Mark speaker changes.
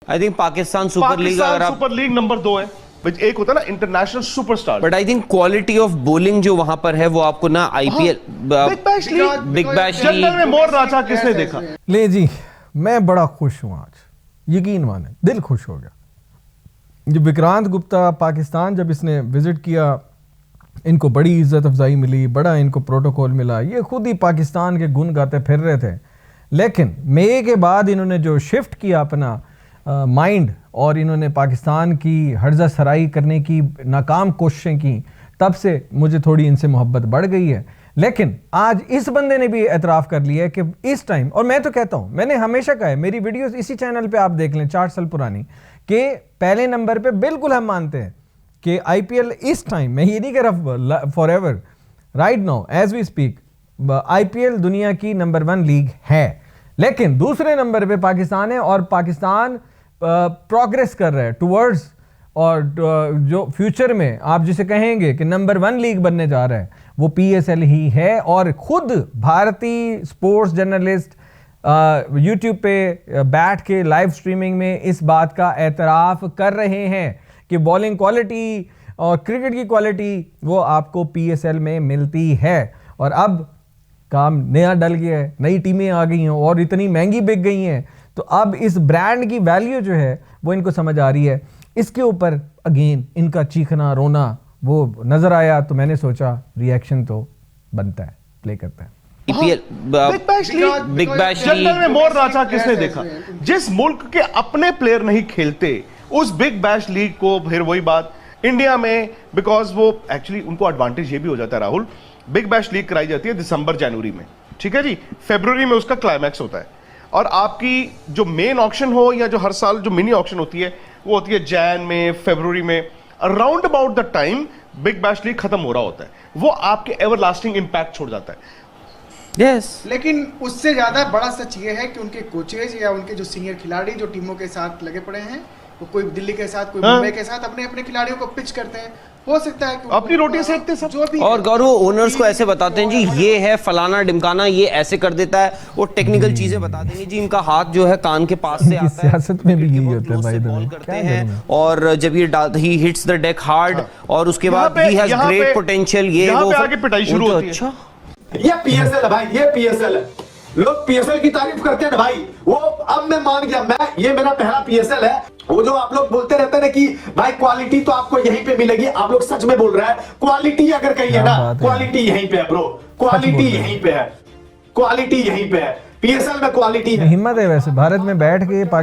Speaker 1: I think Pakistan super league, अगर आप
Speaker 2: super league number 2 है, एक होता है ना international superstar,
Speaker 1: but I think quality of bowling जो वहां पर है वो आपको ना आईपीएल बिग बैश
Speaker 2: जंगल में मोर नाचा किसने देखा।
Speaker 3: ले जी, मैं बड़ा खुश हूं आज, यकीन माने दिल खुश हो गया। जब विक्रांत गुप्ता पाकिस्तान जब इसने विजिट किया, इनको बड़ी इज्जत अफजाई मिली, बड़ा इनको प्रोटोकॉल मिला, ये खुद ही पाकिस्तान के गुण गाते फिर रहे थे। लेकिन मई के बाद इन्होंने जो शिफ्ट किया अपना माइंड और इन्होंने पाकिस्तान की हर्जा सराई करने की नाकाम कोशिशें की, तब से मुझे थोड़ी इनसे मोहब्बत बढ़ गई है। लेकिन आज इस बंदे ने भी एतराफ़ कर लिया है कि इस टाइम, और मैं तो कहता हूँ, मैंने हमेशा कहा है, मेरी वीडियोस इसी चैनल पे आप देख लें 4 साल पुरानी, कि पहले नंबर पे बिल्कुल हम मानते हैं कि आईपीएल इस टाइम, मैं ये नहीं कह रहा forever, right now as we speak, IPL दुनिया की नंबर 1 लीग है। लेकिन दूसरे नंबर पे पाकिस्तान है, और पाकिस्तान प्रोग्रेस कर रहा है टुवर्ड्स, और जो फ्यूचर में आप जिसे कहेंगे कि नंबर 1 लीग बनने जा रहा है, वो पीएसएल ही है। और खुद भारतीय स्पोर्ट्स जर्नलिस्ट यूट्यूब पे बैठ के लाइव स्ट्रीमिंग में इस बात का एतराफ़ कर रहे हैं कि बॉलिंग क्वालिटी और क्रिकेट की क्वालिटी वो आपको पीएसएल में मिलती है। और अब काम नया डल गया है, नई टीमें आ गई हैं और इतनी महंगी बिक गई हैं, तो अब इस ब्रांड की वैल्यू जो है वो इनको समझ आ रही है। इसके ऊपर अगेन इनका चीखना रोना वो नजर आया, तो मैंने सोचा रिएक्शन तो बनता है, प्ले करता है।
Speaker 1: आईपीएल बिग बैश
Speaker 2: जंगल में मोर नाचा किसने देखा। जिस मुल्क के अपने प्लेयर नहीं खेलते उस बिग बैश लीग को, फिर वही बात इंडिया में, बिकॉज वो एक्चुअली उनको एडवांटेज ये भी हो जाता है राहुल, बिग बैश लीग कराई जाती है दिसंबर जनवरी में, ठीक है जी, फरवरी में उसका क्लाइमैक्स होता है, और आपकी जो मेन ऑक्शन हो या जो हर साल जो मिनी ऑक्शन होती है वो होती है जैन में, फरवरी में, around about the time big bash league खत्म हो रहा होता है। वो आपके एवरलास्टिंग इंपैक्ट छोड़ जाता है।
Speaker 4: yes. लेकिन उससे ज्यादा बड़ा सच ये है कि उनके कोचेज या उनके जो सीनियर खिलाड़ी जो टीमों के साथ लगे पड़े हैं, वो कोई दिल्ली के साथ, कोई मुंबई के साथ अपने अपने खिलाड़ियों को पिच करते हैं। हो सकता है कि
Speaker 2: अपनी रोटी सेकते सब,
Speaker 4: जो भी,
Speaker 1: और गौरव ओनर्स को ऐसे बताते हैं जी ये है फलाना डिमकाना, ये ऐसे कर देता है, वो टेक्निकल चीजें बता देंगे जी, इनका हाथ जो है कान के पास से आता है।
Speaker 3: सियासत में भी यही होता है भाई,
Speaker 1: बॉल करते हैं, और जब ये he hits the deck hard, और उसके बाद ही हैज ग्रेट पोटेंशियल, ये वो
Speaker 2: आगे पिटाई शुरू होती है।
Speaker 1: अच्छा,
Speaker 5: ये पीएसएल है भाई, ये पीएसएल है। लोग पीएसएल की तारीफ करते हैं ना भाई, वो अब मैं मान गया, मैं ये मेरा पहला पीएसएल है। वो जो आप लोग बोलते रहते हैं ना कि भाई क्वालिटी तो आपको यहीं पे मिलेगी, आप लोग सच में बोल रहे हैं। क्वालिटी अगर कहीं है ना, क्वालिटी यहीं पे है ब्रो, क्वालिटी यहीं पे है, क्वालिटी यहीं पे है, पीएसएल में क्वालिटी है।
Speaker 3: हिम्मत है वैसे भारत में बैठ के